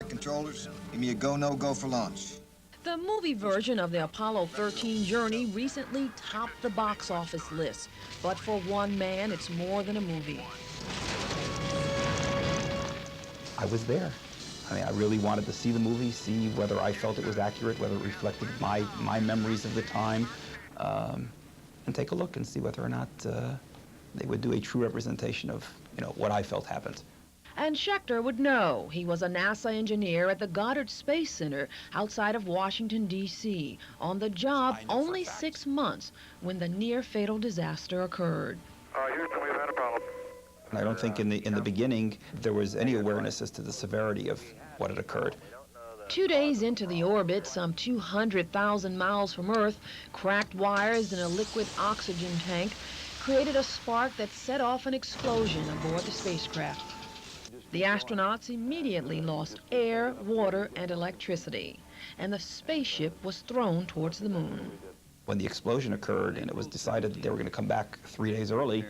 controllers. Give me a go, no-go for launch. The movie version of the Apollo 13 journey recently topped the box office list. But for one man, it's more than a movie. I was there. I mean, I really wanted to see the movie, see whether I felt it was accurate, whether it reflected my memories of the time, and take a look and see whether or not they would do a true representation of, what I felt happened. And Schechter would know. He was a NASA engineer at the Goddard Space Center outside of Washington, D.C., on the job only 6 months when the near-fatal disaster occurred. Houston, we've had a problem. And I don't think in the beginning there was any awareness as to the severity of what had occurred. 2 days into the orbit, some 200,000 miles from Earth, cracked wires in a liquid oxygen tank created a spark that set off an explosion aboard the spacecraft. The astronauts immediately lost air, water, and electricity, and the spaceship was thrown towards the moon. When the explosion occurred and it was decided that they were going to come back 3 days early,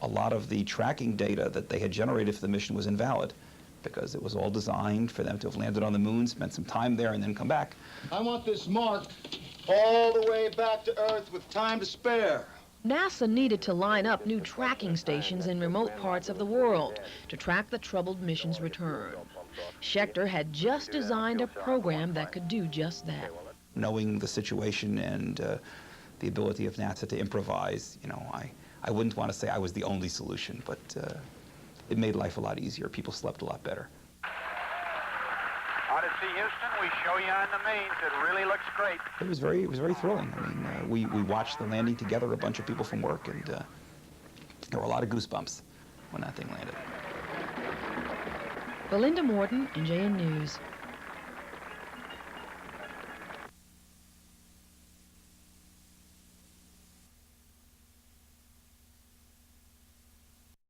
a lot of the tracking data that they had generated for the mission was invalid because it was all designed for them to have landed on the moon, spent some time there, and then come back. I want this marked all the way back to Earth with time to spare. NASA needed to line up new tracking stations in remote parts of the world to track the troubled mission's return. Schechter had just designed a program that could do just that. Knowing the situation and the ability of NASA to improvise, I wouldn't want to say I was the only solution, but it made life a lot easier. People slept a lot better. Odyssey, Houston, we show you on the mains. It really looks great. It was very thrilling. I mean, we watched the landing together, a bunch of people from work, and there were a lot of goosebumps when that thing landed. Belinda Morton, NJN News.